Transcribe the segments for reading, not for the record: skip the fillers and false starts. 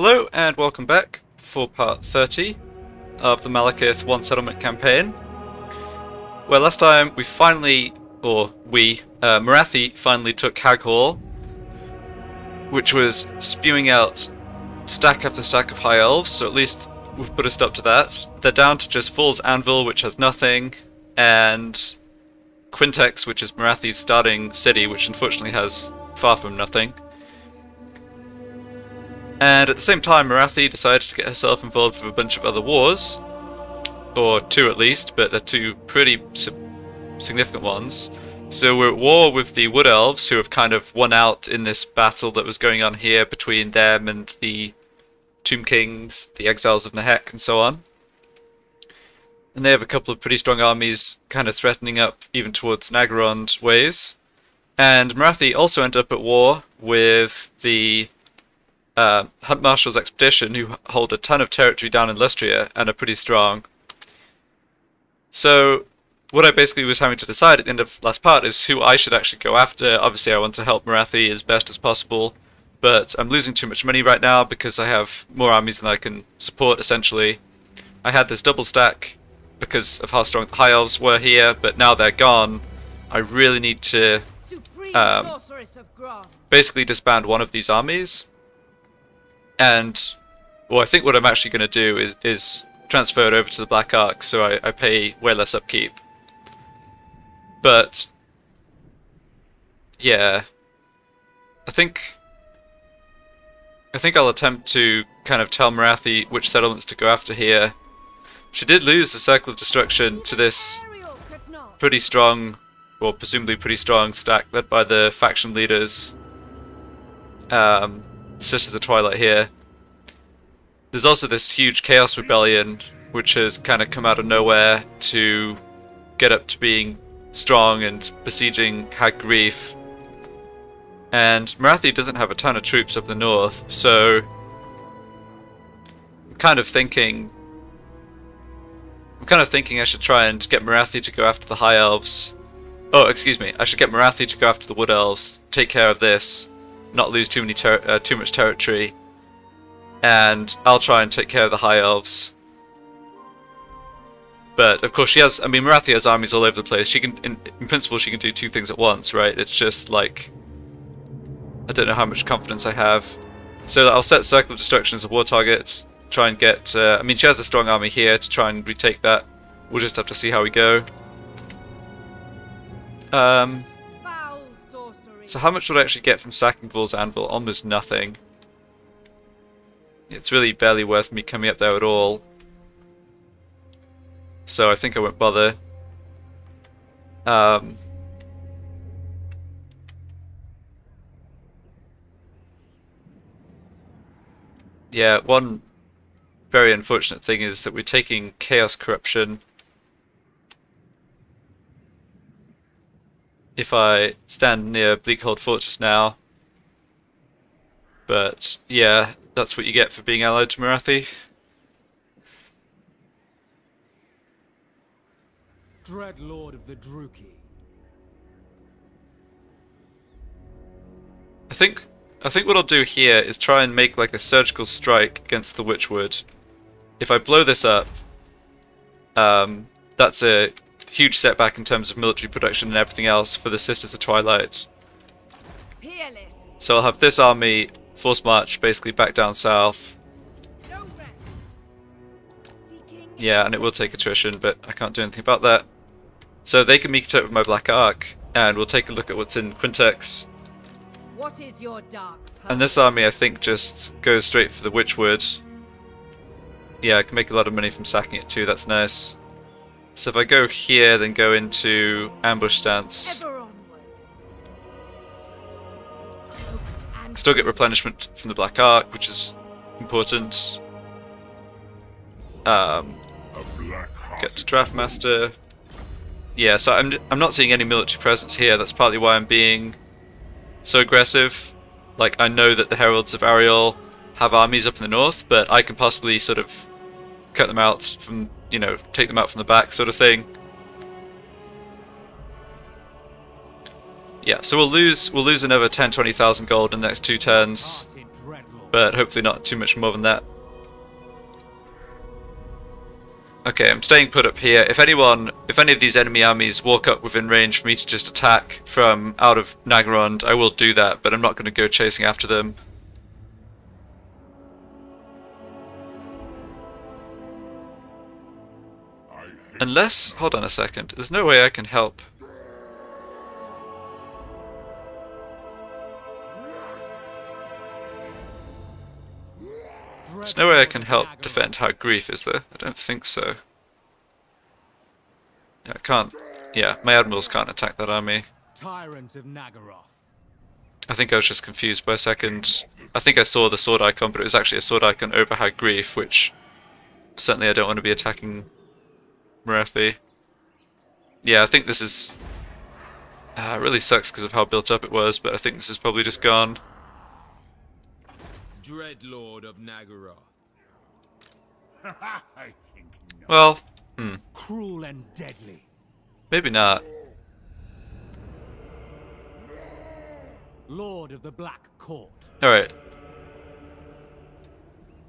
Hello and welcome back for part 30 of the Malekith One Settlement campaign. Where last time we finally, Marathi finally took Hag Hall, which was spewing out stack after stack of High Elves, so at least we've put a stop to that. They're down to just Fool's Anvil, which has nothing, and Quintex, which is Marathi's starting city, which unfortunately has far from nothing. And at the same time, Marathi decided to get herself involved with a bunch of other wars, or two at least, but they're two pretty significant ones. So we're at war with the Wood Elves, who have kind of won out in this battle that was going on here between them and the Tomb Kings, the Exiles of Nehek, and so on. And they have a couple of pretty strong armies kind of threatening up even towards Nagarond ways. And Marathi also ended up at war with the Hunt Marshal's expedition, who hold a ton of territory down in Lustria and are pretty strong. So what I basically was having to decide at the end of last part is who I should actually go after. Obviously I want to help Marathi as best as possible, but I'm losing too much money right now because I have more armies than I can support, essentially. I had this double stack because of how strong the High Elves were here, but now they're gone. I really need to basically disband one of these armies. And, well, I think what I'm actually going to do is transfer it over to the Black Ark, so I pay way less upkeep. But, yeah, I think I'll attempt to kind of tell Marathi which settlements to go after here. She did lose the Circle of Destruction to this pretty strong, or presumably pretty strong stack led by the faction leaders. Sisters of Twilight here. There's also this huge Chaos Rebellion, which has kind of come out of nowhere to get up to being strong and besieging Hag Grief. And Marathi doesn't have a ton of troops up the north, so I'm kind of thinking I should try and get Marathi to go after the High Elves. Oh, excuse me, I should get Marathi to go after the Wood Elves, take care of this, not lose too much territory, and I'll try and take care of the High Elves. But of course Marathi has armies all over the place. She can, in principle, she can do two things at once, right? It's just like, I don't know how much confidence I have. So I'll set Circle of Destruction as a war target, try and get, she has a strong army here to try and retake that. We'll just have to see how we go. So how much would I actually get from sacking Fool's Anvil? Almost nothing. It's really barely worth me coming up there at all. So I think I won't bother. Yeah, one very unfortunate thing is that we're taking Chaos Corruption. If I stand near Bleakhold Fortress now. But yeah, that's what you get for being allied to Marathi. Dread Lord of the Druki. I think what I'll do here is try and make like a surgical strike against the Witchwood. If I blow this up, that's a huge setback in terms of military production and everything else for the Sisters of Twilight. So I'll have this army force march basically back down south. Yeah, and it will take attrition, but I can't do anything about that. So they can meet up with my Black Ark, and we'll take a look at what's in Quintex. What is your dark purpose? And this army, I think, just goes straight for the Witchwood. Yeah, I can make a lot of money from sacking it too, that's nice. So if I go here, then go into ambush stance. Still get replenishment from the Black Ark, which is important. Get to Draftmaster. Yeah, so I'm not seeing any military presence here. That's partly why I'm being so aggressive. Like, I know that the Heralds of Ariel have armies up in the north, but I can possibly sort of cut them out from, take them out from the back sort of thing. Yeah, so we'll lose another 10-20,000 gold in the next 2 turns. but hopefully not too much more than that. Okay, I'm staying put up here. If any of these enemy armies walk up within range for me to just attack from out of Nagarond, I will do that, but I'm not going to go chasing after them. Unless, hold on a second, there's no way I can help. There's no way I can help defend High Grief, is there? I don't think so. Yeah, I can't. Yeah, my admirals can't attack that army. Tyrant of Nagaroth. I think I was just confused by a second. I think I saw the sword icon, but it was actually a sword icon over High Grief, which certainly I don't want to be attacking Marathi. Yeah, I think this is... it really sucks because of how built up it was, but I think this is probably just gone. Dreadlord of Nagaroth. I think not. Well, Cruel and deadly. maybe not. Lord of the Black Court. Alright.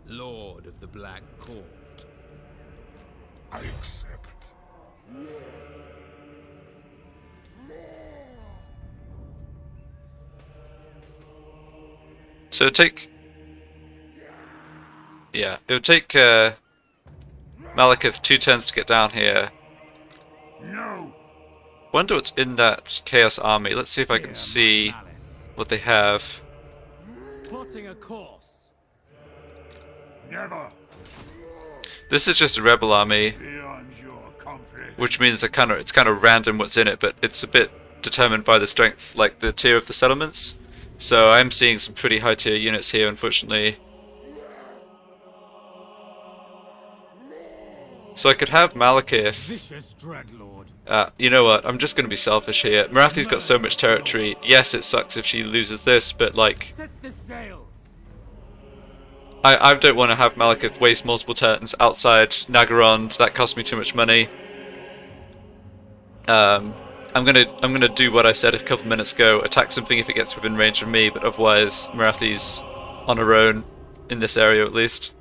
Lord of the Black Court. I accept. So it'd take... Yeah, it would take Malekith 2 turns to get down here. No. Wonder what's in that Chaos army. Let's see if I can see what they have. Plotting a course. Never. This is just a rebel army, Beyond your confidence. which means it's kind of random what's in it, but it's a bit determined by the strength, like the tier of the settlements. So I'm seeing some pretty high tier units here, unfortunately. So I could have Malekith. Vicious Dreadlord. You know what? I'm just going to be selfish here. Marathi's got so much territory. Yes, it sucks if she loses this, but like, Set the sails. I don't want to have Malekith waste multiple turns outside Nagarond. That costs me too much money. I'm gonna do what I said a couple minutes ago. Attack something if it gets within range of me, but otherwise Marathi's on her own in this area at least.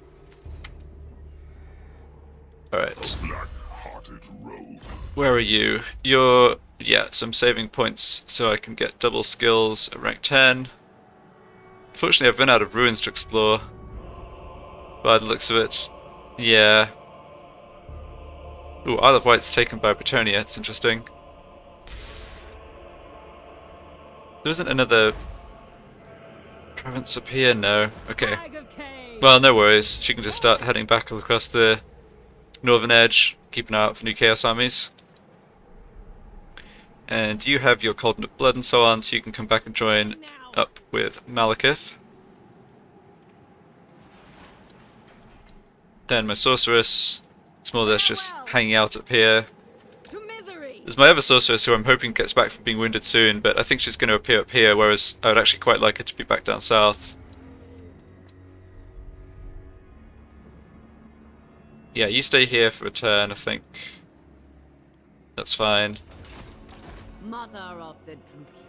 Alright. Black-hearted rogue. Where are you? You're... yeah, so I'm saving points so I can get double skills at rank 10. Unfortunately I've run out of ruins to explore. By the looks of it. Yeah. Ooh, Isle of Wight's taken by Bretonnia, it's interesting. There isn't another province up here? No. Okay. Well, no worries. She can just start heading back across the northern edge, keep an eye out for new Chaos armies. And you have your Cauldron of Blood and so on, so you can come back and join up with Malekith. Then my Sorceress is more or less just hanging out up here. There's my other Sorceress who I'm hoping gets back from being wounded soon, but I think she's going to appear up here, whereas I would actually quite like her to be back down south. Yeah, you stay here for a turn, I think. That's fine. Mother of the Druki.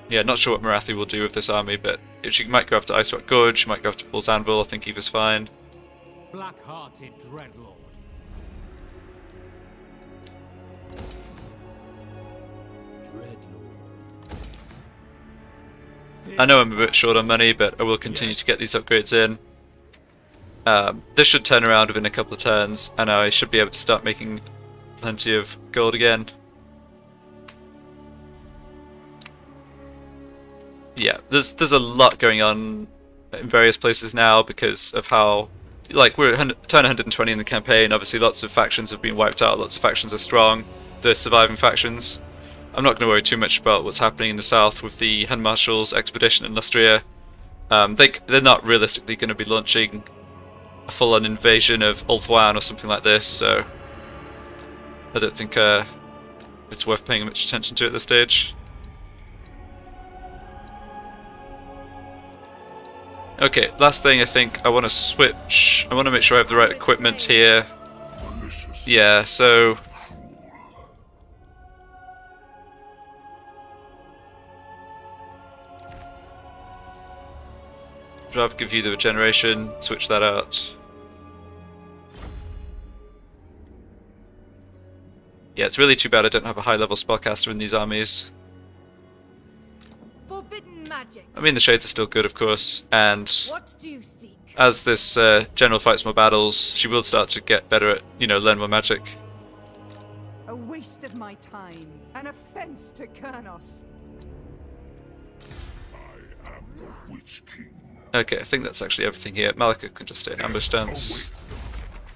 Yeah, not sure what Marathi will do with this army, but she might go after Ice Rock Gorge, she might go after Fool's Anvil, I think either's fine. Black-hearted Dreadlord. I know I'm a bit short on money, but I will continue to get these upgrades in. This should turn around within a couple of turns, and I should be able to start making plenty of gold again. Yeah, there's a lot going on in various places now because of how, like, we're at turn 120 in the campaign. Obviously, lots of factions have been wiped out. Lots of factions are strong. The surviving factions. I'm not going to worry too much about what's happening in the south with the Hun Marshal's expedition in Lustria. They're not realistically going to be launching a full-on invasion of Ulthuan or something like this, so I don't think it's worth paying much attention to at this stage. Okay, last thing I think I want to switch. I want to make sure I have the right equipment here. Malicious. Yeah, so I'd rather give you the regeneration, switch that out. Yeah, it's really too bad I don't have a high level spellcaster in these armies. Forbidden magic. I mean, the shades are still good, of course, and What do you seek? as this general fights more battles, she will start to get better at, you know, learn more magic. A waste of my time. An offense to Kernos. I am the Witch King. Okay, I think that's actually everything here. Malekith can just stay in ambush stance.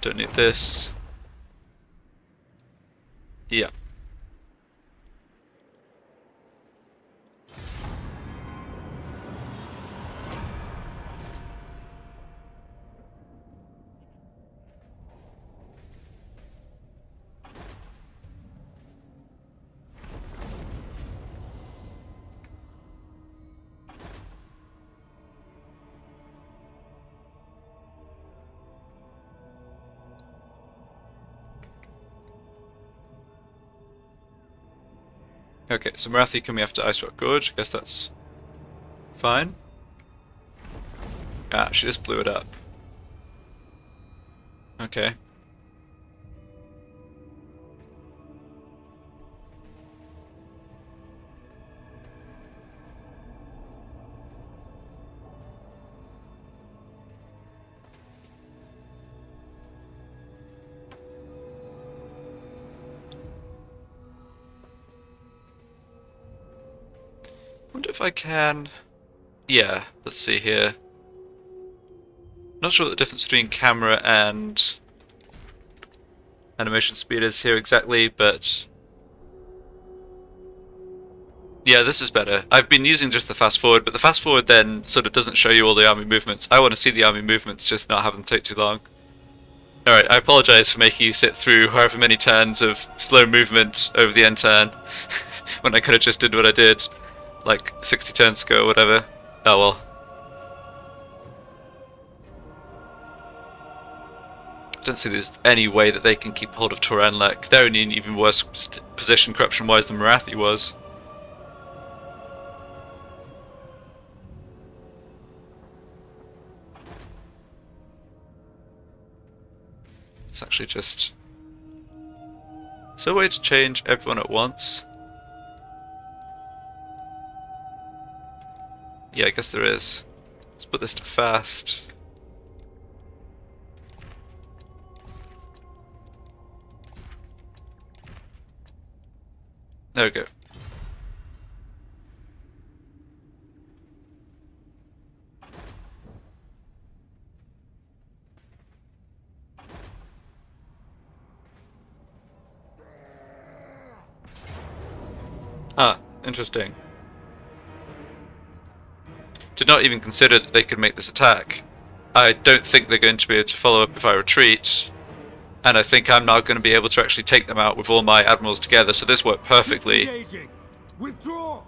Don't need this. Yeah. Okay, so Marathi coming after Ice Rock Gorge. I guess that's fine. Ah, she just blew it up. Okay. Wonder if I can... Yeah, let's see here. Not sure what the difference between camera and animation speed is here exactly, but... Yeah, this is better. I've been using just the fast forward, but the fast forward then sort of doesn't show you all the army movements. I want to see the army movements, just not have them take too long. Alright, I apologise for making you sit through however many turns of slow movement over the end turn, when I could have just did what I did. Like 60 turns ago or whatever. Oh well. I don't see there's any way that they can keep hold of Toranlek. They're in an even worse position corruption wise than Marathi was. It's actually just... Is there a way to change everyone at once? Yeah, I guess there is. Let's put this to fast. There we go. Ah, interesting. Did not even consider that they could make this attack. I don't think they're going to be able to follow up if I retreat, and I think I'm now going to be able to actually take them out with all my admirals together, so this worked perfectly. Disengaging. Withdraw.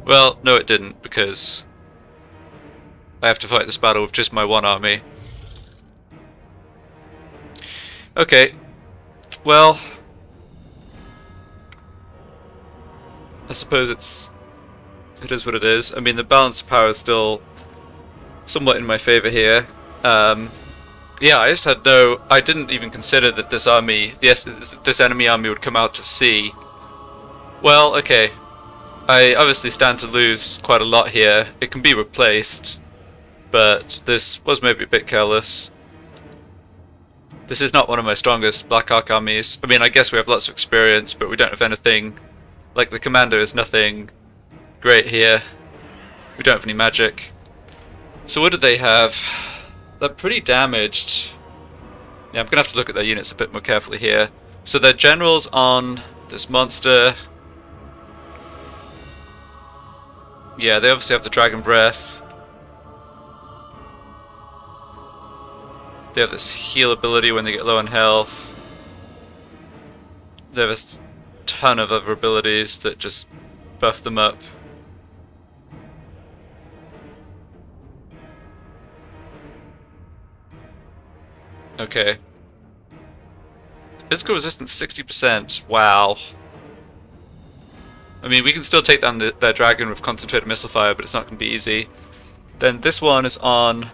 Well, no it didn't, because I have to fight this battle with just my one army. Okay, well... I suppose it is what it is. I mean, the balance of power is still somewhat in my favor here. Yeah, I just had no... I didn't even consider that this army, this enemy army would come out to sea. Well, okay. I obviously stand to lose quite a lot here. It can be replaced, but this was maybe a bit careless. This is not one of my strongest Black Ark armies. I mean, I guess we have lots of experience, but we don't have anything... Like, the commander is nothing great here. We don't have any magic. So what do they have? They're pretty damaged. Yeah, I'm gonna have to look at their units a bit more carefully here. So their generals on this monster... Yeah, they obviously have the Dragon Breath. They have this heal ability when they get low on health. They have a ton of other abilities that just buff them up. Okay. Physical resistance 60%. Wow. I mean, we can still take down their dragon with concentrated missile fire, but it's not going to be easy. Then this one is on...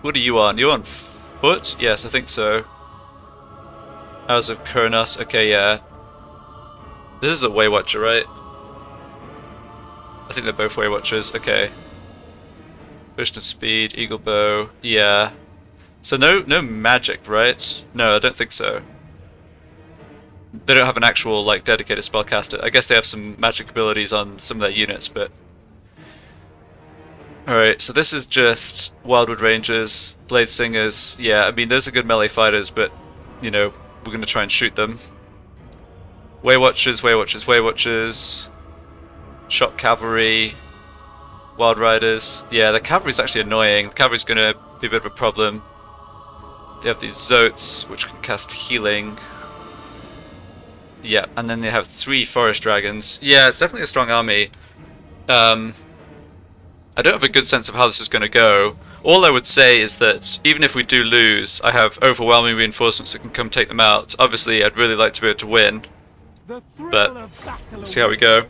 What are you on? You're on foot? Yes, I think so. Hours of Carnage. Okay, yeah. This is a Way Watcher, right? I think they're both Way Watchers. Okay. Push to speed, Eagle Bow. Yeah. So no magic, right? No, I don't think so. They don't have an actual, like, dedicated spellcaster. I guess they have some magic abilities on some of their units, but... Alright, so this is just Wildwood Rangers, Blade Singers. Yeah, I mean, those are good melee fighters, but, you know, we're going to try and shoot them. Way Watchers, Way Watchers, Way Watchers. Shock Cavalry. Wild Riders. Yeah, the cavalry's actually annoying. The cavalry's going to be a bit of a problem. They have these Zotes, which can cast healing. Yeah, and then they have 3 Forest Dragons. Yeah, it's definitely a strong army. I don't have a good sense of how this is going to go. All I would say is that even if we do lose, I have overwhelming reinforcements that can come take them out. Obviously, I'd really like to be able to win, but let's see how we go.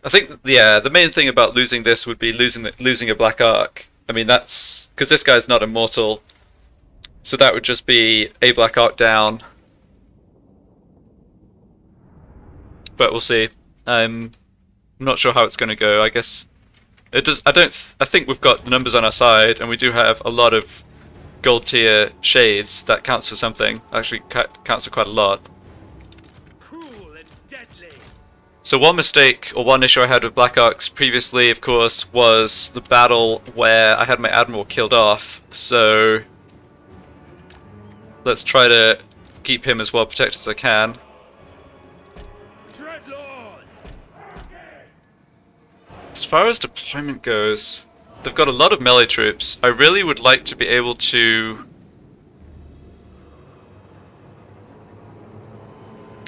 I think, yeah, the main thing about losing this would be losing a Black Ark. I mean, that's... because this guy's not immortal. So that would just be a Black Ark down. But we'll see. I'm not sure how it's going to go. I guess it does. I think we've got the numbers on our side, and we do have a lot of gold tier shades. That counts for something. Actually, counts for quite a lot. Cruel and deadly. So one mistake, or one issue I had with Black Arks previously, of course, was the battle where I had my Admiral killed off. So let's try to keep him as well protected as I can. As far as deployment goes, they've got a lot of melee troops. I really would like to be able to...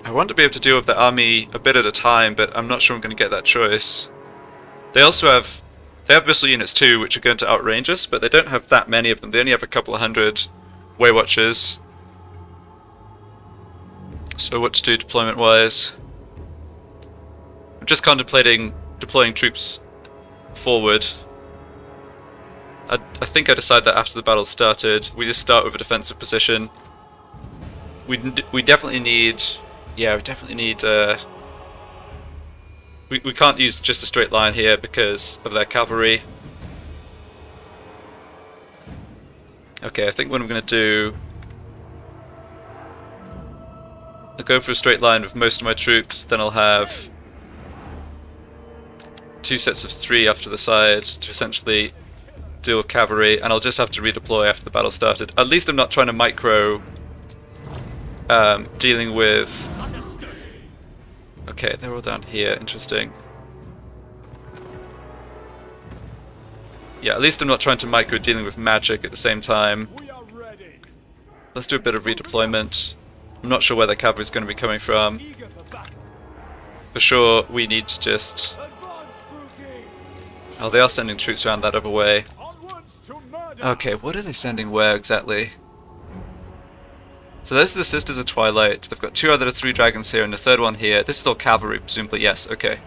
I want to be able to deal with the army a bit at a time, but I'm not sure I'm going to get that choice. They also have... They have missile units too, which are going to outrange us, but they don't have that many of them. They only have a couple of hundred Way Watchers. So what to do deployment-wise? I'm just contemplating deploying troops forward. I think I decided that after the battle started. We just start with a defensive position. We definitely need... Yeah, we definitely need... We can't use just a straight line here because of their cavalry. Okay, I think what I'm going to do... I'll go for a straight line with most of my troops, then I'll have 2 sets of 3 off to the side to essentially deal with cavalry, and I'll just have to redeploy after the battle started. At least I'm not trying to micro dealing with... Okay, they're all down here, interesting. Yeah, at least I'm not trying to micro dealing with magic at the same time. Let's do a bit of redeployment. I'm not sure where the cavalry is going to be coming from. For sure, we need to just... Oh, they are sending troops around that other way. Okay, what are they sending where exactly? So those are the Sisters of Twilight. They've got 2 out of the 3 dragons here and the 3rd one here. This is all cavalry, presumably. Yes, okay.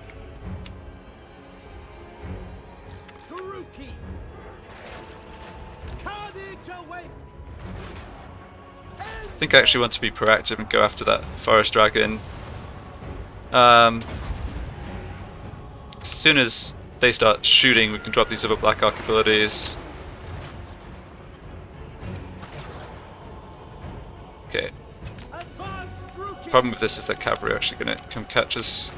I think I actually want to be proactive and go after that forest dragon. As soon as they start shooting, we can drop these other Black Ark abilities. Okay. The problem with this is that cavalry are actually going to come catch us.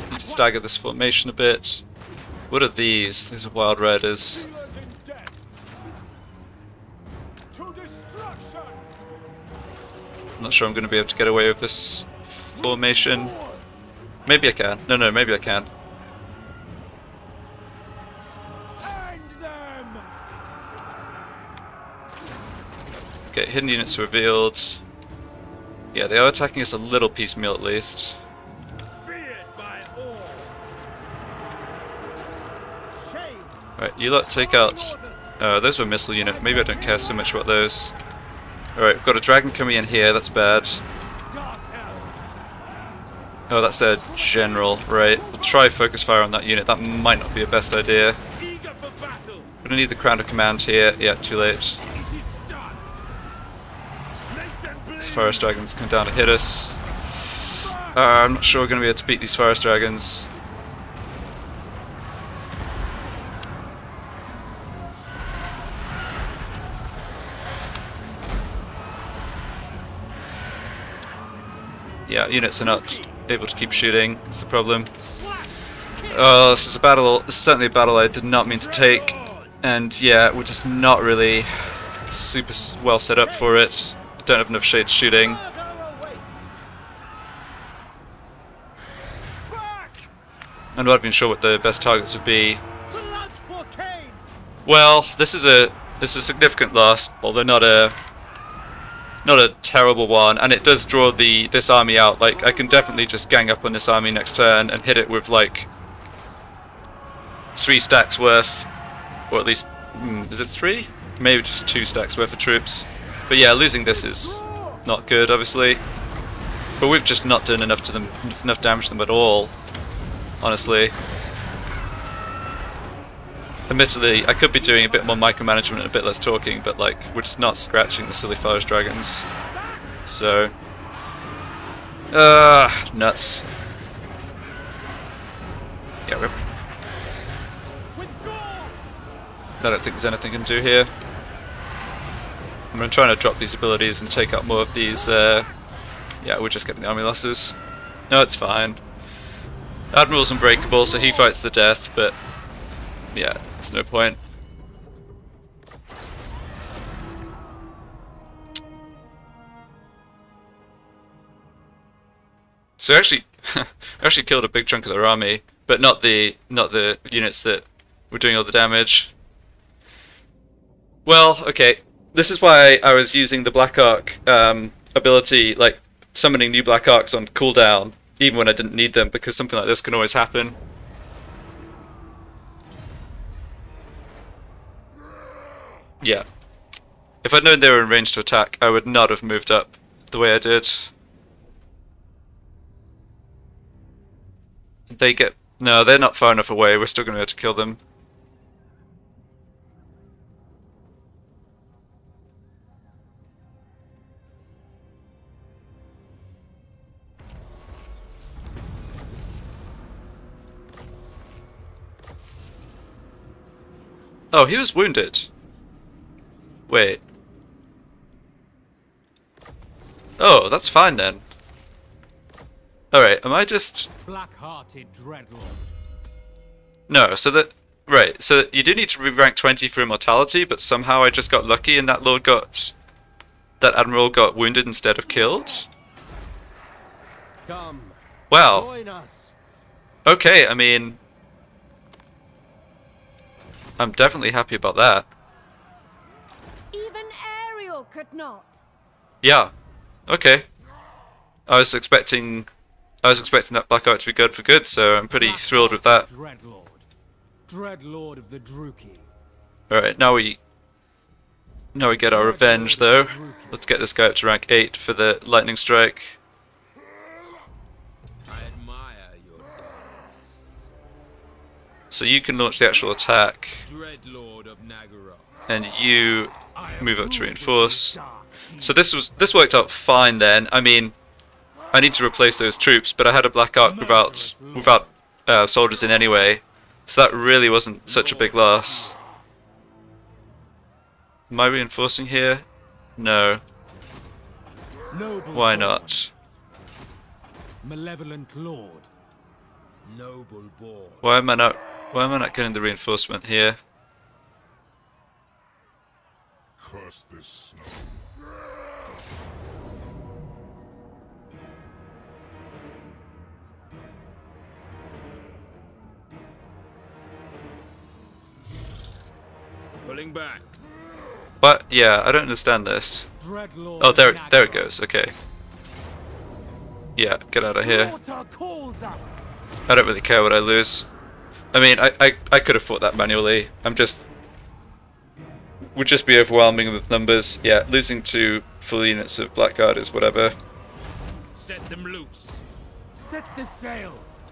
Need to stagger this formation a bit. What are these? These are Wild Riders. I'm not sure I'm going to be able to get away with this formation. Maybe I can. No, maybe I can. Okay, hidden units revealed. Yeah, they are attacking us a little piecemeal at least. Right, you lot take out Those were missile unit. Maybe I don't care so much about those. Alright, we've got a dragon coming in here. That's bad. Dark elves. Oh, that's a general. Right. We'll try focus fire on that unit. That might not be a best idea. Eager for battle. Gonna need the crown of command here. Yeah, too late. It is done. Make them bleed. These forest dragons come down to hit us. I'm not sure we're gonna be able to beat these forest dragons. Yeah, units are not able to keep shooting. That's the problem. Oh, this is a battle. This is certainly a battle I did not mean to take, and yeah, we're just not really super well set up for it. Don't have enough shades shooting. I'm not even sure what the best targets would be. Well, this is a significant loss, although not a terrible one, and it does draw this army out. Like, I can definitely just gang up on this army next turn and hit it with like 3 stacks worth, or at least is it 3? Maybe just 2 stacks worth of troops. But yeah, losing this is not good, obviously. But we've just not done enough to them, enough damage to them at all, honestly. Admittedly, I could be doing a bit more micromanagement and a bit less talking, but like, we're just not scratching the silly forest dragons. So, nuts. Yeah, rip. I don't think there's anything I can do here. I'm trying to drop these abilities and take out more of these. Yeah, we're just getting the army losses. No, it's fine. Admiral's unbreakable, so he fights the death, but yeah, there's no point. So actually, actually killed a big chunk of their army, but not the units that were doing all the damage. Well, okay, this is why I was using the Black Arc ability, like summoning new Black Arcs on cooldown, even when I didn't need them, because something like this can always happen. Yeah. If I'd known they were in range to attack, I would not have moved up the way I did. They get... No, they're not far enough away. We're still going to be able to kill them. Oh, he was wounded. Wait. Oh, that's fine then. Alright, am I just... Black-hearted dreadlord. No, so that... Right, so you do need to be rank 20 for immortality, but somehow I just got lucky and that lord got... That admiral got wounded instead of killed? Come. Wow. Join us. Okay, I mean... I'm definitely happy about that. Even Ariel could not. Yeah. Okay. I was expecting that Black Arc to be good for good, so I'm pretty thrilled with that. Dreadlord. Dreadlord of the Druki. Alright, now we get our revenge though. Let's get this guy up to rank 8 for the lightning strike. I admire your darkness. So you can launch the actual attack, Dreadlord of Nagara. and you move up to reinforce. So this worked out fine then. I mean, I need to replace those troops, but I had a Black Arc without soldiers in anyway, so that really wasn't such a big loss. Am I reinforcing here? No. Why not? Malevolent Lord. Noble boy. Why am I not getting the reinforcement here? Curse this snow. Pulling back. But yeah, I don't understand this. Dreadlord Oh, there Nagara. it goes. Okay. Yeah, get out of here. I don't really care what I lose. I mean, I could have fought that manually. I'm just would just be overwhelming with numbers. Yeah, losing to full units of Blackguard is whatever. Set them loose. Set the sails.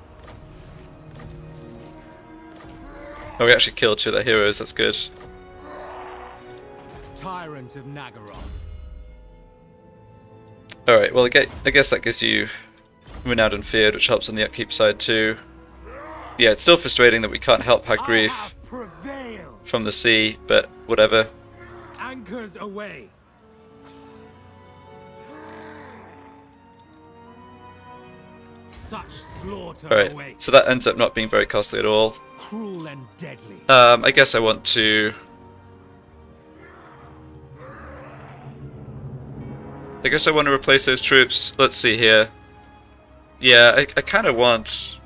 Oh, we actually killed 2 of their heroes, that's good. Tyrant of Nagaroth. Alright, well I guess that gives you Renowned and Feared, which helps on the upkeep side too. Yeah, it's still frustrating that we can't help Hagrief from the sea, but whatever. Anchors away. Such slaughter Alright, awaits. so that ends up not being very costly at all. Cruel and deadly. I guess I want to... replace those troops. Let's see here. Yeah, I kind of want...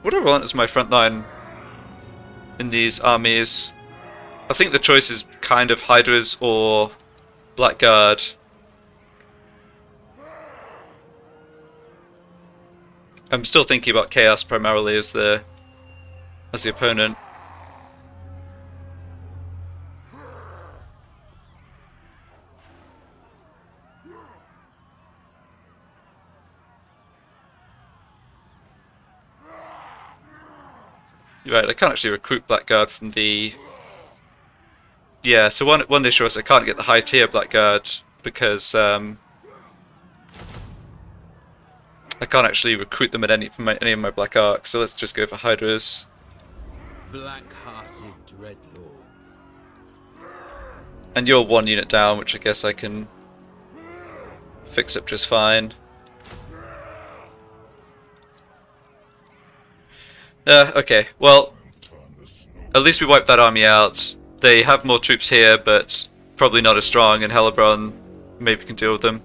What do I want as my front line in these armies? I think the choice is kind of Hydras or Blackguard. I'm still thinking about Chaos primarily as the opponent. Right, I can't actually recruit Blackguard from the... Yeah, so one issue is I can't get the high tier Blackguard because I can't actually recruit them at any of my Black Arcs, so let's just go for Hydras. Black-hearted Dreadlord. And you're 1 unit down, which I guess I can fix up just fine. Okay, well, at least we wiped that army out. They have more troops here, but probably not as strong, and Hellebron maybe can deal with them.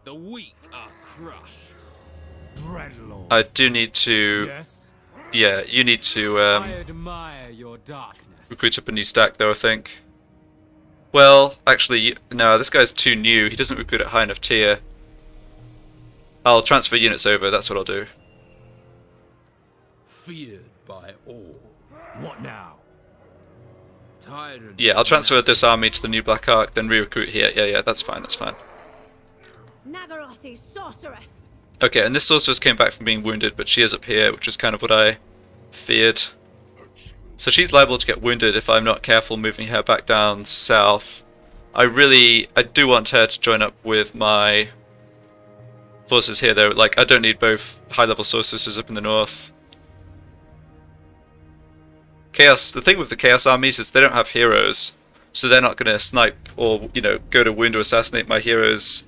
The weak are crushed. Dreadlord. I do need to... Yes. Yeah, you need to I admire your darkness. recruit up a new stack though, I think. Well, actually, no, this guy's too new. He doesn't recruit at high enough tier. I'll transfer units over, that's what I'll do. Feared by all. What now? Tyrant. Yeah, I'll transfer this army to the new Black Arc, then re-recruit here. Yeah, that's fine, that's fine. Nagaroth sorceress. Okay, and this sorceress came back from being wounded, but she is up here, which is kind of what I feared. So she's liable to get wounded if I'm not careful moving her back down south. I do want her to join up with my forces here though. Like, I don't need both high-level sorceresses up in the north. Chaos, the thing with the Chaos armies is they don't have heroes, so they're not going to snipe or, you know, go to wound or assassinate my heroes,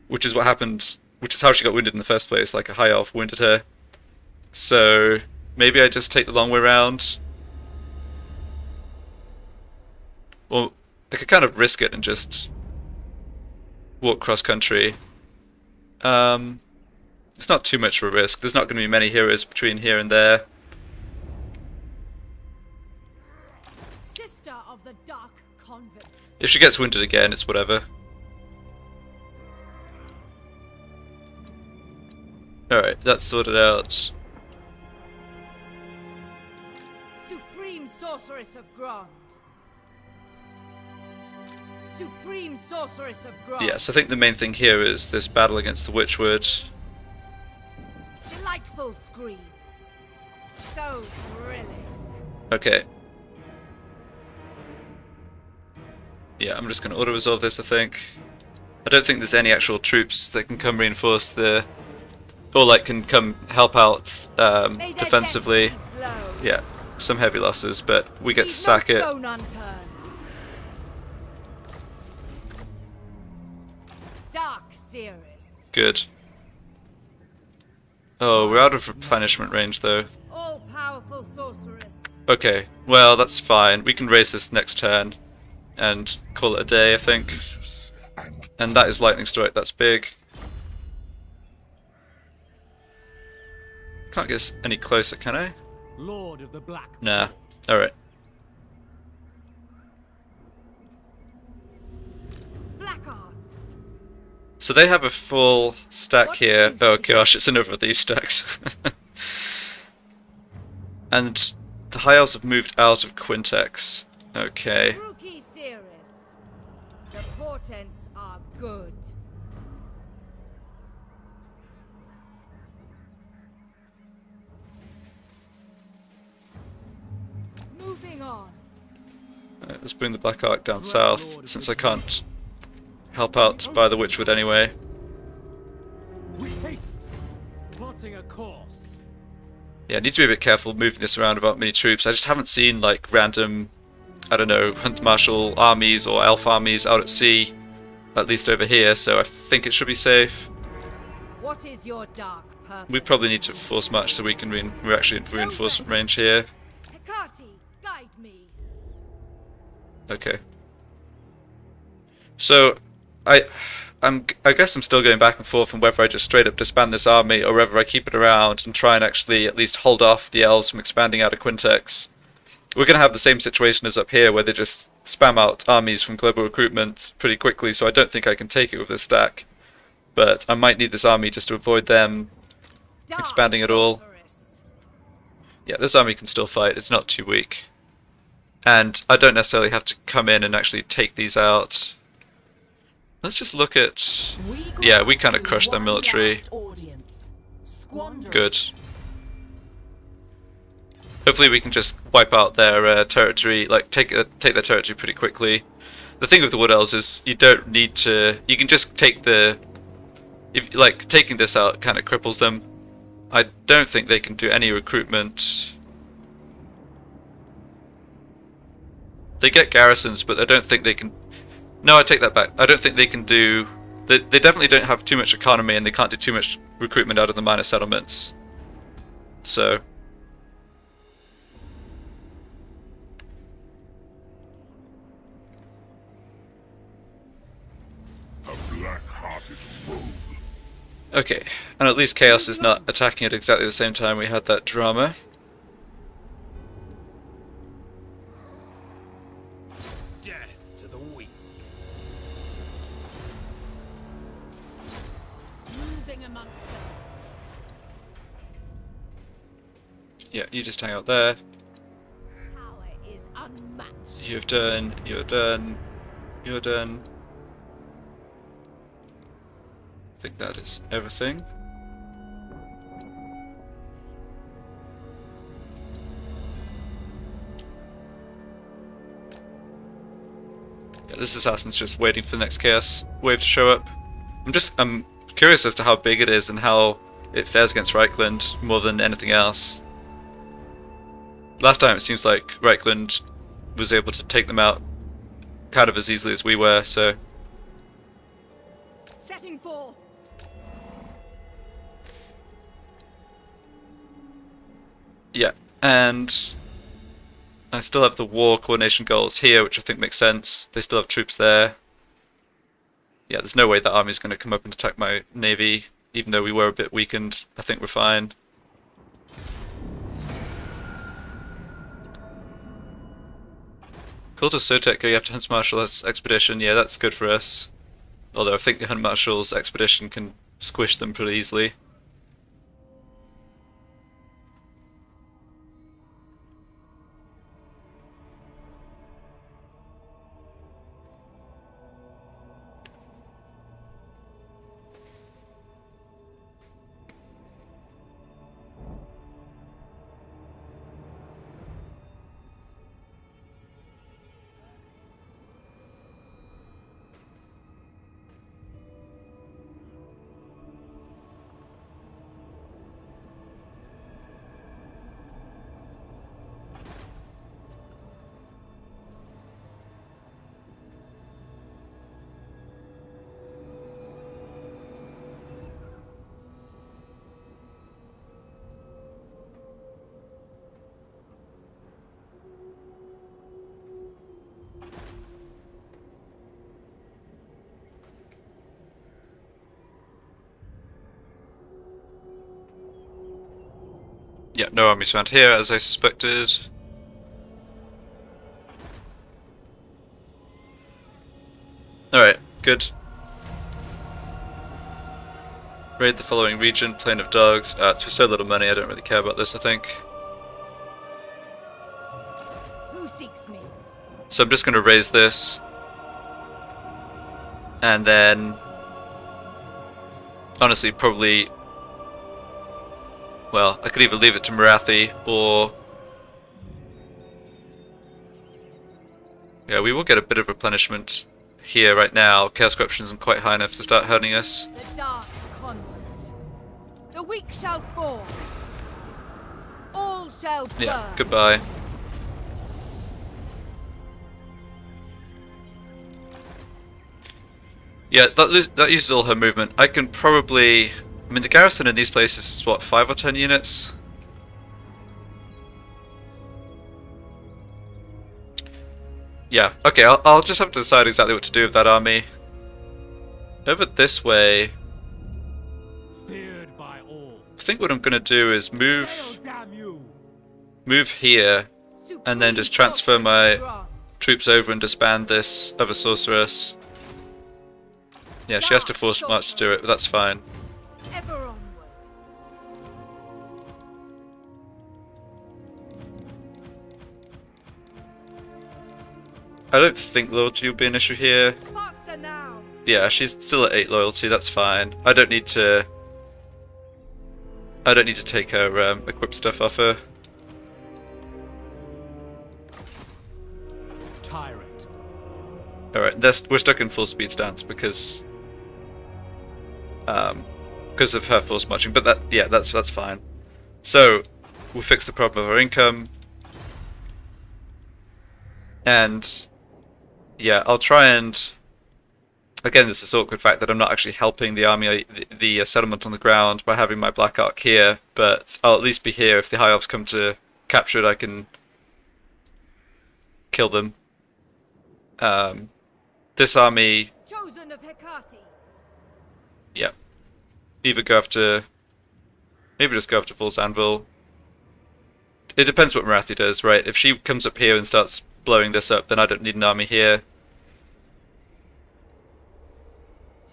which is what happened, which is how she got wounded in the first place, like a high elf wounded her. So maybe I just take the long way round. Well, I could kind of risk it and just walk cross country. It's not too much of a risk. There's not going to be many heroes between here and there. Sister of the Dark Convent. If she gets wounded again, it's whatever. Alright, that's sorted out. Supreme Sorceress of Grond. Supreme Sorceress of Grond. Yes, I think the main thing here is this battle against the Witchwood. Delightful screams. So thrilling. Okay. Yeah, I'm just going to auto-resolve this, I think. I don't think there's any actual troops that can come reinforce the... or like can come help out defensively. Yeah, some heavy losses, but we get to sack it. Dark Seeress. Good. Oh, we're out of replenishment range though. All-powerful sorceress. Okay, well that's fine. We can raise this next turn and call it a day, I think. And that is lightning strike. That's big. Can't get any closer, can I? Lord of the Black. Nah. Alright. Black Arts. So they have a full stack here. Oh gosh, it's another of these stacks. And the High Elves have moved out of Quintex. Okay. Rookie Cirrus. The portents are good. Moving on. Right, let's bring the Black Ark down south, since I can't help out by the Witchwood anyway. We haste, plotting a course. Yeah, I need to be a bit careful moving this around without many troops. I just haven't seen like random, I don't know, Hunt Marshal armies or Elf armies out at sea, at least over here, so I think it should be safe. What is your dark purpose? We probably need to force march so we can we're actually in reinforcement range here. Hecate, guide me. Okay. So, I guess I'm still going back and forth on whether I just straight up disband this army or whether I keep it around and try and actually at least hold off the elves from expanding out of Quintex. We're going to have the same situation as up here where they just spam out armies from global recruitment pretty quickly, so I don't think I can take it with this stack. But I might need this army just to avoid them expanding at all. Yeah, this army can still fight, it's not too weak. And I don't necessarily have to come in and actually take these out. Let's just look at... Yeah, we kind of crushed their military. Good. Hopefully we can just wipe out their territory, like take their territory pretty quickly. The thing with the Wood Elves is you don't need to... You can just take the... Like, taking this out kind of cripples them. I don't think they can do any recruitment. They get garrisons, but I don't think they can... No, I take that back. I don't think they can do... They definitely don't have too much economy and they can't do too much recruitment out of the minor settlements. So... A black-hearted rogue. Okay, and at least Chaos is not attacking at exactly the same time we had that drama. Death to the weak. Moving amongst them. Yeah, you just hang out there. Power is unmatched. You're done, you're done, you're done. I think that is everything. Yeah, this assassin's just waiting for the next chaos wave to show up. I'm curious as to how big it is and how it fares against Reichland more than anything else. Last time it seems like Reichland was able to take them out kind of as easily as we were, so... Setting forth. Yeah, and I still have the war coordination goals here, which I think makes sense. They still have troops there. Yeah, there's no way that army's going to come up and attack my navy, even though we were a bit weakened. I think we're fine. Cultus Sotek going after Hunt Marshal's expedition. Yeah, that's good for us. Although I think the Hunt Marshal's expedition can squish them pretty easily. Yeah, no armies around here, as I suspected. Alright, good. Raid the following region, Plain of Dogs. It's for so little money, I don't really care about this, I think. Who seeks me? So I'm just going to raise this. And then... honestly, probably... well, I could either leave it to Marathi, or... yeah, we will get a bit of replenishment here right now. Chaos Corruption isn't quite high enough to start hurting us. The dark conflict. The weak shall fall. All shall burn. Yeah, goodbye. Yeah, that uses all her movement. I can probably... I mean, the garrison in these places is, what, 5 or 10 units? Yeah, okay, I'll just have to decide exactly what to do with that army. Over this way... Feared by all. I think what I'm going to do is move here, and then just transfer my troops over and disband this other sorceress. Yeah, she has to force march to do it, but that's fine. Ever onward. I don't think loyalty will be an issue here. Faster now. Yeah, she's still at 8 loyalty, that's fine. I don't need to take her equip stuff off her. Tyrant. Alright, we're stuck in full speed stance because of her force marching, but that's fine. So we'll fix the problem of our income, and yeah, I'll try and again, there's this awkward fact that I'm not actually helping the army, the settlement on the ground by having my Black Ark here, but I'll at least be here if the High Elves come to capture it. I can kill them. This army, Chosen of Hecate. yeah, either go after, maybe just go after Vol's Anvil. It depends what Marathi does, right? If she comes up here and starts blowing this up, then I don't need an army here.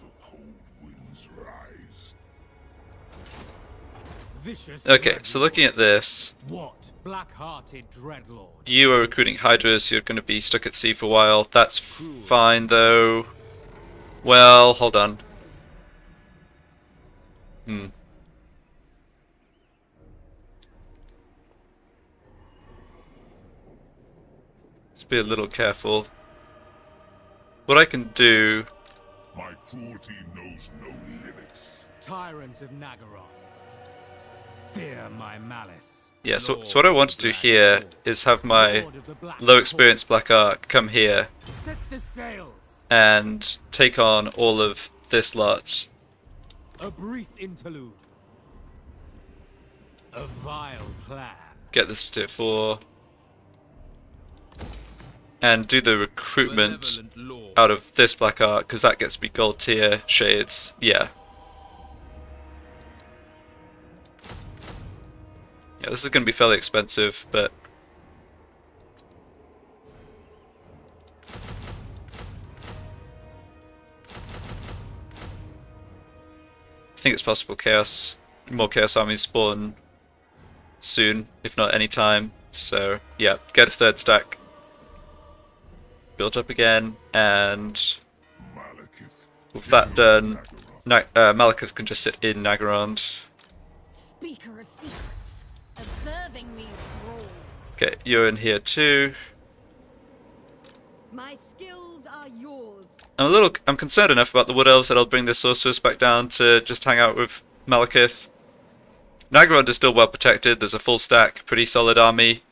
The cold winds rise. Vicious. Okay, so looking at this, What? Black-hearted dreadlord. you are recruiting Hydras, you're going to be stuck at sea for a while. That's fine, though. Well, hold on. Let's be a little careful. What I can do... My cruelty knows no limits. Tyrant of Nagaroth. Fear my malice. Yeah, so what I want to do here is have my low experience Black Ark come here Set the sails. and take on all of this lot. A brief interlude. A vile plan. Get this to 4. And do the recruitment out of this Black Ark, because that gets me gold tier shades. Yeah. Yeah, this is going to be fairly expensive, but... I think it's possible more Chaos armies spawn soon, if not any time. So, yeah, get a 3rd stack built up again, and Malekith. with that done, Malekith can just sit in Nagarond. Speaker of secrets. Observing these rules. Okay, you're in here too. My skills are yours. I'm concerned enough about the Wood Elves that I'll bring this sorceress back down to just hang out with Malekith. Nagarond is still well protected. There's a full stack, pretty solid army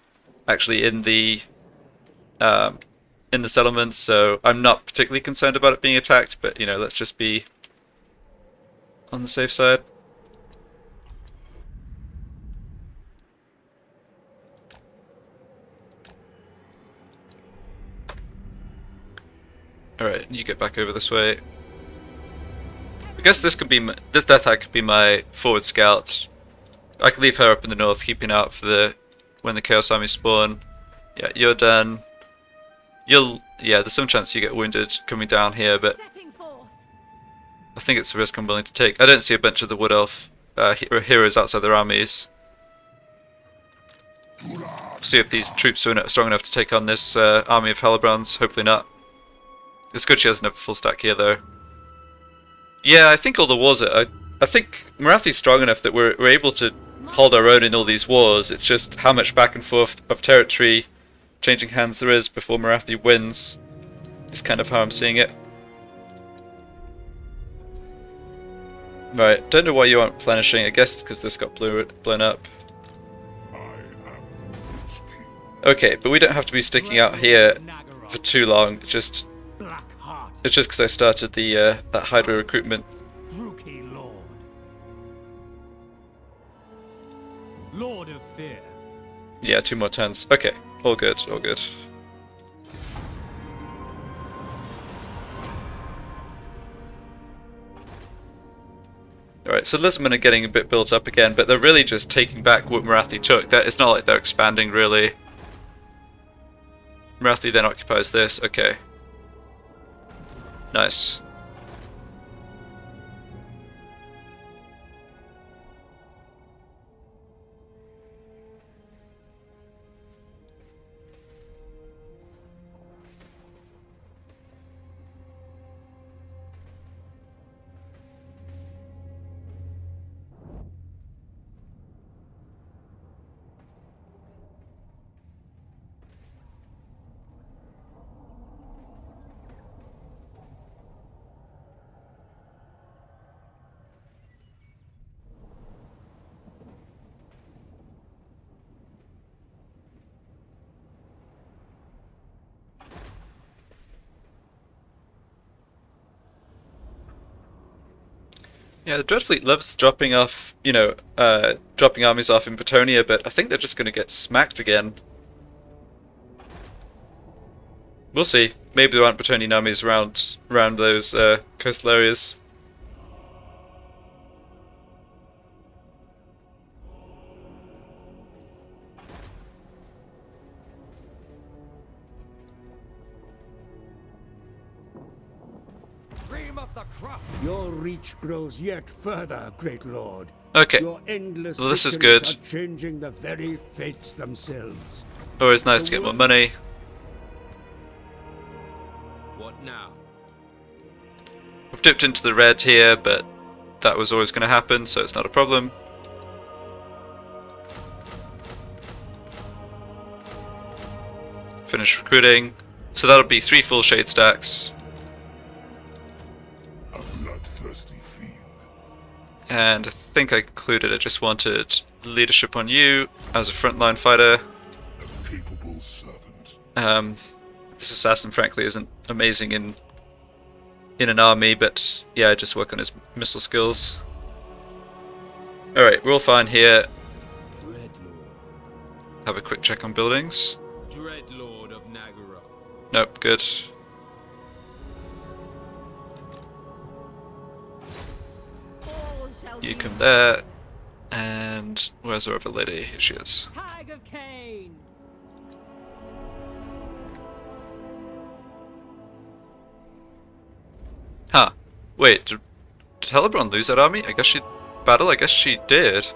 actually in the settlements, so I'm not particularly concerned about it being attacked, but you know, let's just be on the safe side. Alright, you get back over this way. I guess this Death Hag could be my forward scout. I could leave her up in the north, keeping out for when the Chaos Army spawn. Yeah, you're done. Yeah, there's some chance you get wounded coming down here, but Setting forth. I think it's a risk I'm willing to take. I don't see a bunch of the Wood Elf heroes outside their armies. See if these troops are strong enough to take on this army of Hellebrands. Hopefully not. It's good she doesn't have a full stack here, though. Yeah, I think all the wars are... I think Marathi's strong enough that we're able to hold our own in all these wars. It's just how much back and forth of territory changing hands there is before Marathi wins. Is kind of how I'm seeing it. Right, don't know why you aren't replenishing. I guess it's because this got blown up. Okay, but we don't have to be sticking out here for too long. It's just because I started the that Hydra recruitment. Lord of Fear. Yeah, 2 more turns. Okay, all good, all good. Alright, so Lisbon are getting a bit built up again, but they're really just taking back what Marathi took. It's not like they're expanding, really. Marathi then occupies this. Okay. Nice. Yeah, the Dreadfleet loves dropping off, you know, dropping armies off in Bretonnia, but I think they're just going to get smacked again. We'll see. Maybe there aren't Bretonian armies around those coastal areas. Your reach grows yet further, great lord. Okay. Your endless Well, this is victories good. are changing the very fates themselves. Always nice to get more money. What now? We've dipped into the red here, but that was always going to happen, so it's not a problem. Finish recruiting. So that'll be 3 full shade stacks. And I think I concluded I just wanted leadership on you as a frontline fighter. A capable servant. This assassin frankly isn't amazing in an army, but yeah, I just work on his missile skills. Alright, we're all fine here. Have a quick check on buildings. Dreadlord of Nagaro. Nope, good. You come there, and where's our other lady? Here she is. Hag of Cain. Huh. Wait, did Hellebron lose that army? I guess she... Battle? I guess she did.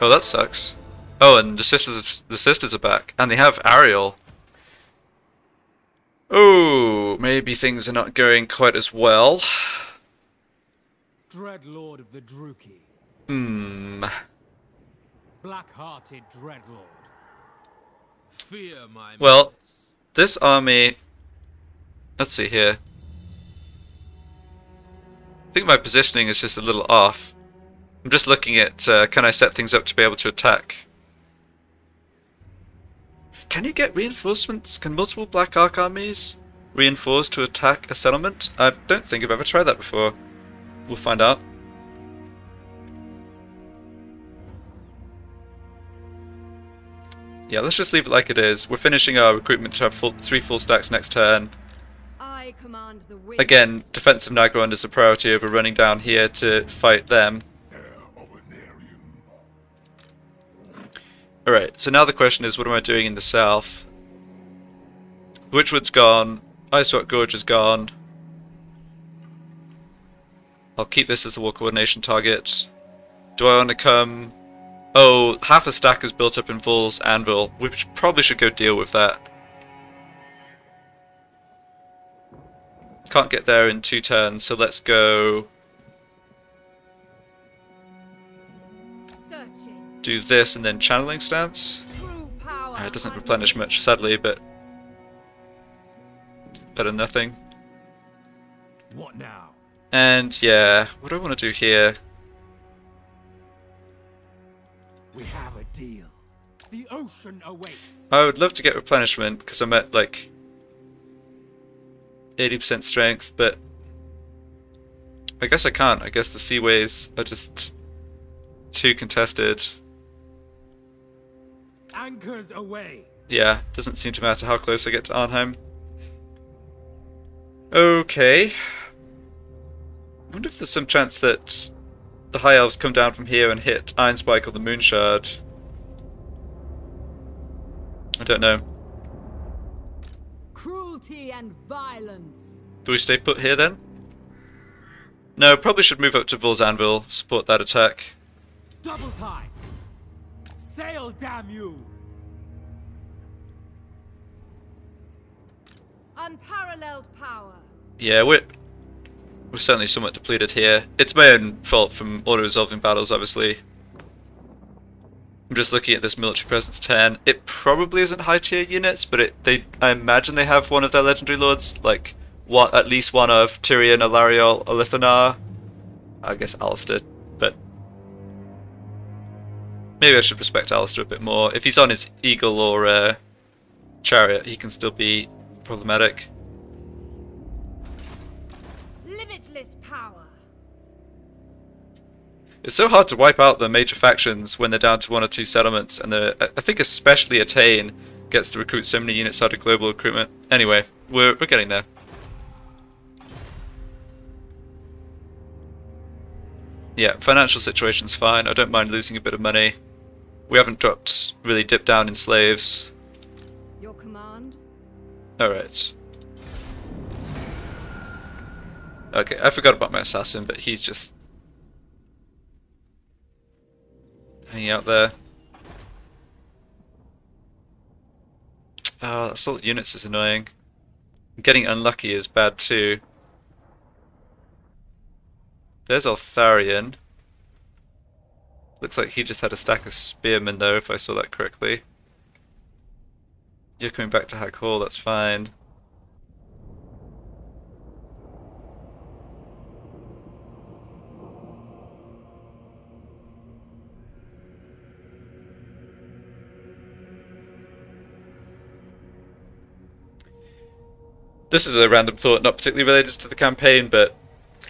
Oh, that sucks. Oh, and the sisters are back. And they have Ariel. Oh, maybe things are not going quite as well. Dreadlord of the Druki. Black-hearted Dreadlord. Fear my Well, malice. this army... Let's see here. I think my positioning is just a little off. I'm just looking at, can I set things up to be able to attack? Can you get reinforcements? Can multiple Black Ark armies reinforce to attack a settlement? I don't think I've ever tried that before. We'll find out. Yeah, let's just leave it like it is. We're finishing our recruitment to have 3 full stacks next turn. I command the wind. Again, defensive Nagrand is a priority over running down here to fight them. Alright, so now the question is, what am I doing in the south? Witchwood's gone, Icerock Gorge is gone. I'll keep this as a war coordination target. Do I want to come... Oh, half a stack is built up in Vol's Anvil. We probably should go deal with that. Can't get there in 2 turns, so let's go... Searching. do this and then channeling stance. True power. It doesn't replenish much, sadly, but... better than nothing. What now? And yeah, what do I want to do here? We have a deal. The ocean awaits. I would love to get replenishment, because I'm at like 80% strength, but I guess I can't. I guess the seaways are just too contested. Anchors away. Yeah, doesn't seem to matter how close I get to Arnhem. Okay. I wonder if there's some chance that the High Elves come down from here and hit Iron Spike or the Moonshard. I don't know. Cruelty and violence. Do we stay put here then? No, probably should move up to Vol's Anvil, support that attack. Double time. Sail, damn you. Unparalleled power. Yeah, we're certainly somewhat depleted here. It's my own fault from auto-resolving battles, obviously. I'm just looking at this military presence 10. It probably isn't high-tier units, but I imagine they have one of their legendary lords, like at least one of Tyrion, Alariol, Alithanar. I guess Alistair, but maybe I should respect Alistair a bit more. If he's on his Eagle or Chariot, he can still be problematic. Limitless power. It's so hard to wipe out the major factions when they're down to 1 or 2 settlements, and I think especially Attain gets to recruit so many units out of global recruitment. Anyway, we're getting there. Yeah, financial situation's fine. I don't mind losing a bit of money. We haven't really dipped down in slaves. Your command? Alright. Okay, I forgot about my assassin, but he's just hanging out there. Oh, assault units is annoying. Getting unlucky is bad too. There's Altharion. Looks like he just had a stack of spearmen though, if I saw that correctly. You're coming back to Hag Hall, that's fine. This is a random thought, not particularly related to the campaign, but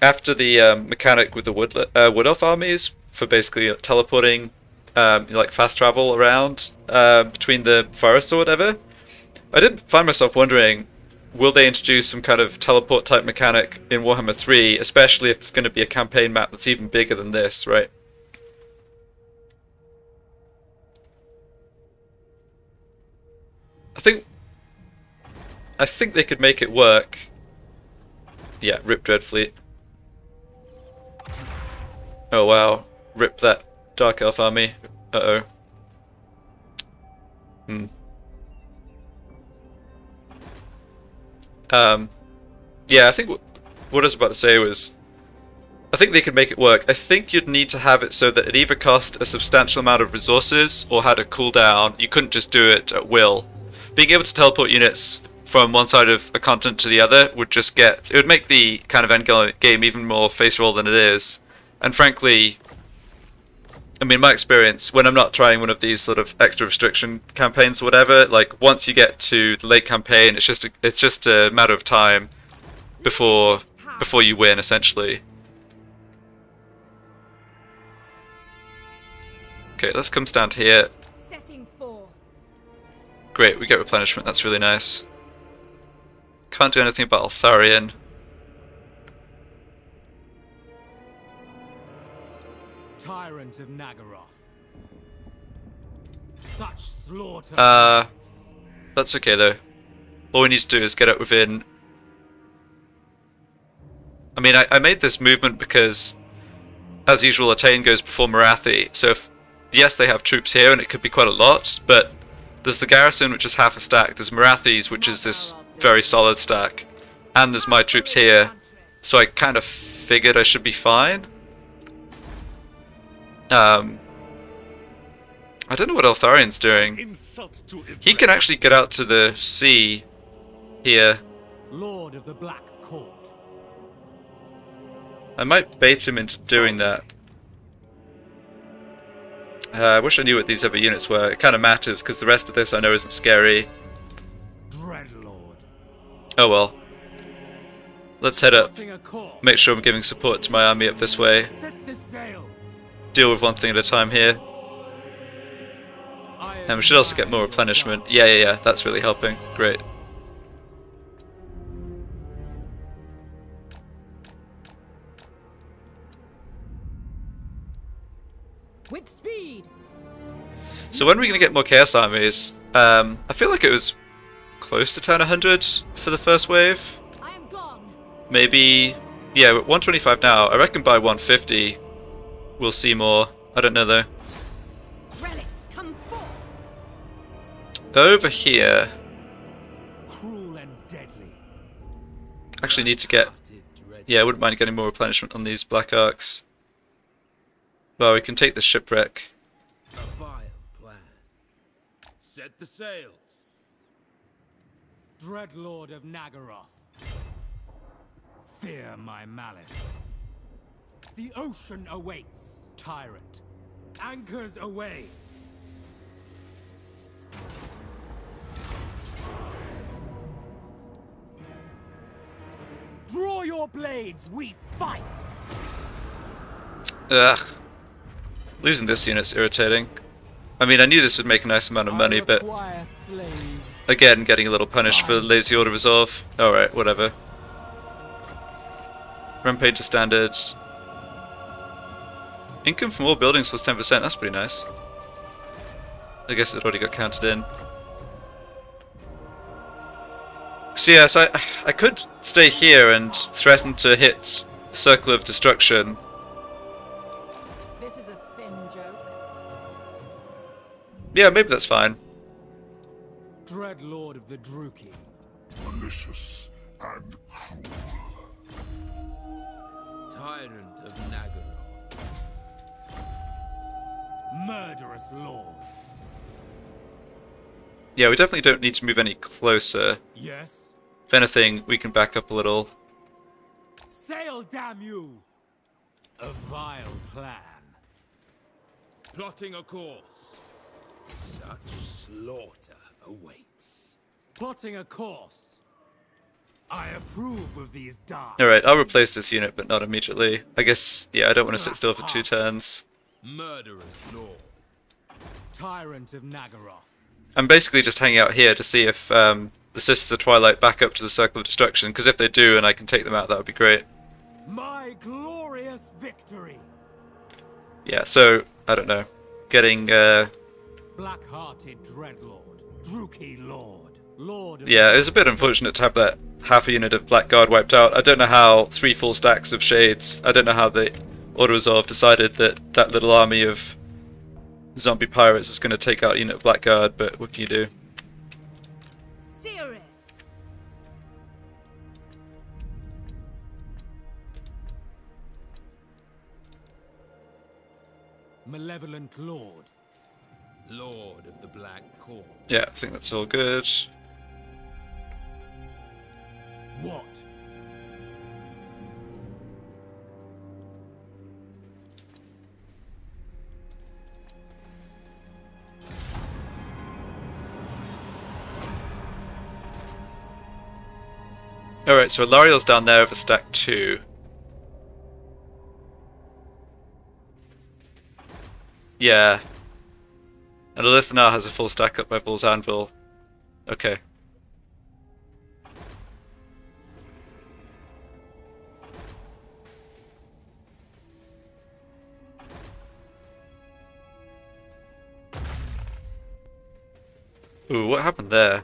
after the mechanic with the Wood Elf armies for basically teleporting, like fast travel around between the forests or whatever, I did find myself wondering, will they introduce some kind of teleport type mechanic in Warhammer 3, especially if it's going to be a campaign map that's even bigger than this, right? I think they could make it work. Yeah, rip Dreadfleet. Oh wow, rip that Dark Elf army. Uh-oh. Yeah, I think what I was about to say was, I think they could make it work. I think you'd need to have it so that it either cost a substantial amount of resources or had a cooldown. You couldn't just do it at will. Being able to teleport units from one side of a continent to the other would just it would make the kind of end game even more face roll than it is. And frankly, I mean, my experience, when I'm not trying one of these sort of extra restriction campaigns or whatever, like once you get to the late campaign, it's just a matter of time before you win, essentially. Okay, let's come stand here. Setting forth. Great, we get replenishment, that's really nice. Can't do anything about Altharion. Tyrant of Nagaroth. Such slaughter. That's okay though. All we need to do is get up within I mean, I made this movement because, as usual, Attain goes before Marathi, so if, yes, they have troops here, and it could be quite a lot, but there's the garrison, which is half a stack, there's Marathis, which is this very solid stack, and there's my troops here, so I kind of figured I should be fine. I don't know what Eltharian's doing. He can actually get out to the sea here. Lord of the Black Court. I might bait him into doing that. I wish I knew what these other units were. It kind of matters, because the rest of this I know isn't scary. Dreadlord. Oh well. Let's head up. Make sure I'm giving support to my army up this way. Set the sails. Deal with one thing at a time here. And we should also get more replenishment. Yeah, that's really helping. Great. With speed. So when are we going to get more Chaos Armies? I feel like it was close to turn 100 for the first wave. I am gone. Maybe, yeah, we're at 125 now. I reckon by 150 we'll see more. I don't know though. Relics, come forth. Over here, Cruel and deadly. actually need to get, yeah, I wouldn't mind getting more replenishment on these Black Arcs. Well, we can take the shipwreck. A vile plan. Set the sails. Dreadlord of Nagaroth. Fear my malice. The ocean awaits. Tyrant. Anchors away. Draw your blades, we fight! Ugh. Losing this unit's irritating. I mean, I knew this would make a nice amount of money, but again, getting a little punished for lazy order resolve. Alright, whatever. Rampage standards. Income from all buildings plus 10%, that's pretty nice. I guess it already got counted in. So yes, I could stay here and threaten to hit Circle of Destruction. This is a thin joke. Yeah, maybe that's fine. Dreadlord of the Druki. Malicious and cruel. Tyrant of Nagaroth. Murderous lord. Yeah, we definitely don't need to move any closer. Yes? If anything, we can back up a little. Sail, damn you! A vile plan. Plotting a course. Such slaughter awaits. Plotting a course. I approve of these dark. Alright, I'll replace this unit, but not immediately. I guess, yeah, I don't want to sit still for 2 turns. Murderous lord. Tyrant of Nagaroth. I'm basically just hanging out here to see if the Sisters of Twilight back up to the Circle of Destruction, because if they do and I can take them out, that would be great. My glorious victory. Yeah, so, I don't know. Getting, Black-hearted Dreadlord. Druki Lord. Lord of yeah, it was a bit unfortunate to have that half a unit of Black Guard wiped out. I don't know how 3 full stacks of Shades, I don't know how the Order Resolve decided that that little army of zombie pirates is going to take out a unit of Black Guard, but what can you do? Serious. Malevolent Lord. Lord of the Black Court. Yeah, I think that's all good. What? Alright, so Lariel's down there over stack 2. Yeah. And Elitha now has a full stack up by Bull's Anvil. Okay. Ooh, what happened there?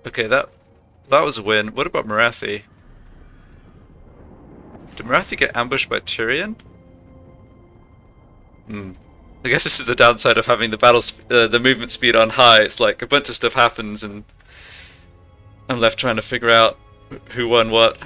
Okay, that That was a win. What about Marathi? Did Marathi get ambushed by Tyrion? I guess this is the downside of having the movement speed on high. It's like a bunch of stuff happens and I'm left trying to figure out who won what.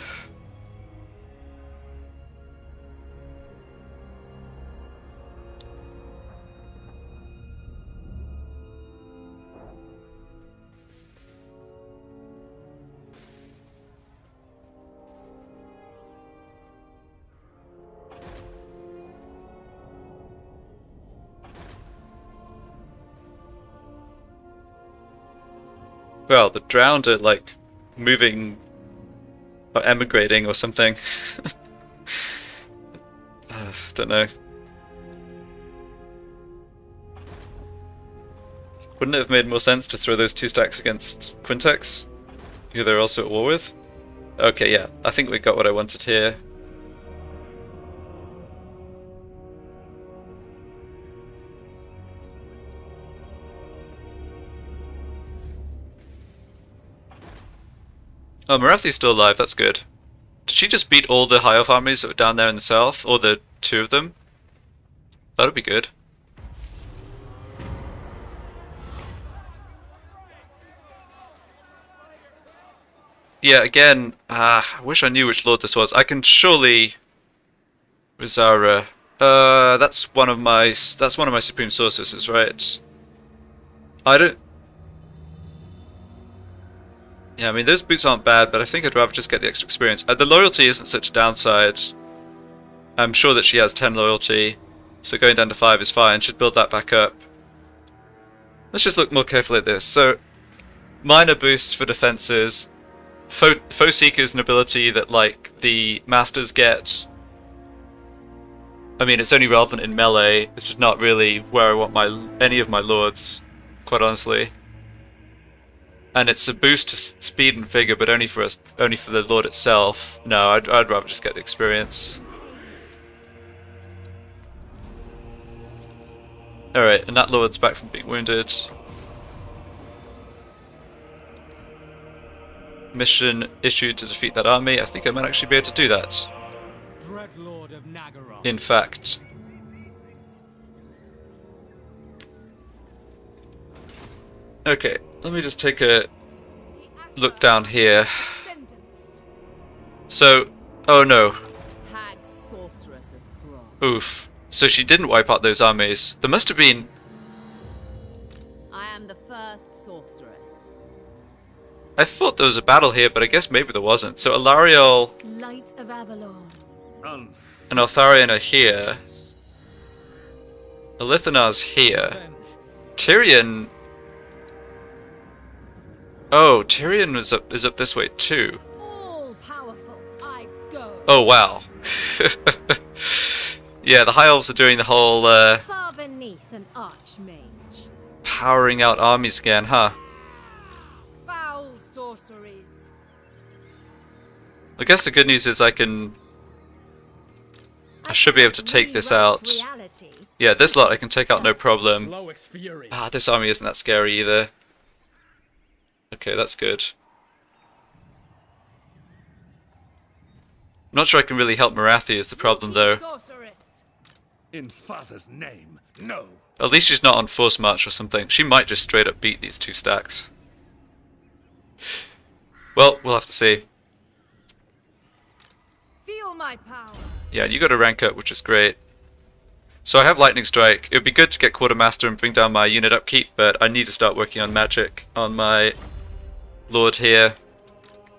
Well, the drowned are like moving or emigrating or something. Don't know. Wouldn't it have made more sense to throw those 2 stacks against Quintex, who they're also at war with? Okay, yeah, I think we got what I wanted here. Oh, Marathi's still alive, that's good. Did she just beat all the High Elf armies that were down there in the south? Or the 2 of them? That'd be good. Yeah, again, I wish I knew which lord this was. I can surely... Rizara. That's one of my Supreme Sorceresses, right? I don't... Yeah, I mean, those boots aren't bad, but I think I'd rather just get the extra experience. The loyalty isn't such a downside. I'm sure that she has 10 loyalty, so going down to 5 is fine. Should build that back up. Let's just look more carefully at this. So, minor boosts for defenses. Foe Seeker is an ability that, like, the Masters get. I mean, it's only relevant in melee. This is not really where I want any of my lords, quite honestly. And it's a boost to speed and vigor, but only for the lord itself. No, I'd rather just get the experience. Alright, and that lord's back from being wounded. Mission issued to defeat that army. I think I might actually be able to do that. Dreadlord of Nagaroth. In fact. Okay, let me just take a look down here. So, oh no. Hag sorceress of Bron. Oof. So she didn't wipe out those armies. There must have been... I am the first sorceress. I thought there was a battle here, but I guess maybe there wasn't. So Alariel Light of Avalon. and Eltharion are here. Elithanar's here. Tyrion... Oh, Tyrion is up this way too. All powerful, I go. Oh wow. Yeah, the High Elves are doing the whole Far beneath an archmage. powering out armies again, huh? Foul sorceries. I guess the good news is I should be able to take this out. Yeah, this lot I can take out no problem. Loic's fury. Ah, this army isn't that scary either. Okay, that's good. I'm not sure I can really help Marathi is the problem though. Sorceress. In Father's name, no. At least she's not on force march or something. She might just straight up beat these 2 stacks. Well, we'll have to see. Feel my power. Yeah, you got a rank up, which is great. So I have Lightning Strike. It would be good to get Quartermaster and bring down my unit upkeep, but I need to start working on magic on my lord here.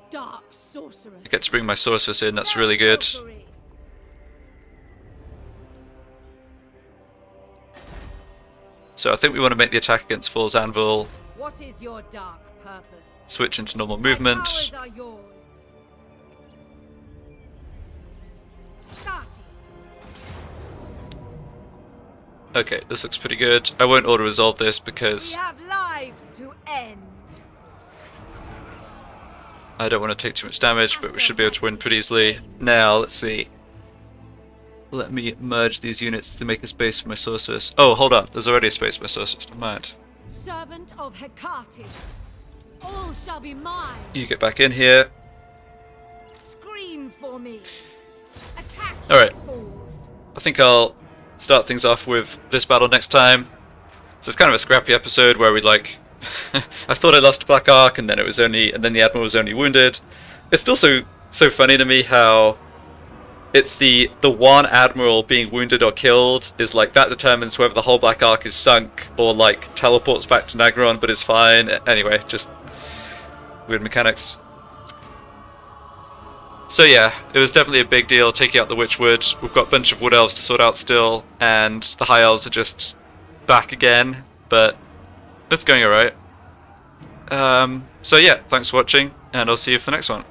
Dark sorceress. I get to bring my sorceress in, that's really good. Sorcery. So I think we want to make the attack against Fool's Anvil, What is your dark purpose? switch into normal My movement. powers are yours. Starting. Okay, this looks pretty good. I won't auto-resolve this We because have lives to end. I don't want to take too much damage, but we should be able to win pretty easily. Now, let's see. Let me merge these units to make a space for my sorceress. Oh, hold on. There's already a space for my sorceress. Never mind. Servant of Hecate. All shall be mine. You get back in here. Scream for me. Attack. Alright. Fools. I think I'll start things off with this battle next time. So it's kind of a scrappy episode where we like I thought I lost Black Ark and then the Admiral was only wounded. It's still so funny to me how it's the one Admiral being wounded or killed is like that determines whether the whole Black Ark is sunk or like teleports back to Nagron but is fine. Anyway, just weird mechanics. So yeah, it was definitely a big deal taking out the Witchwood. We've got a bunch of Wood Elves to sort out still, and the High Elves are just back again, but that's going alright. So yeah, thanks for watching, and I'll see you for the next one.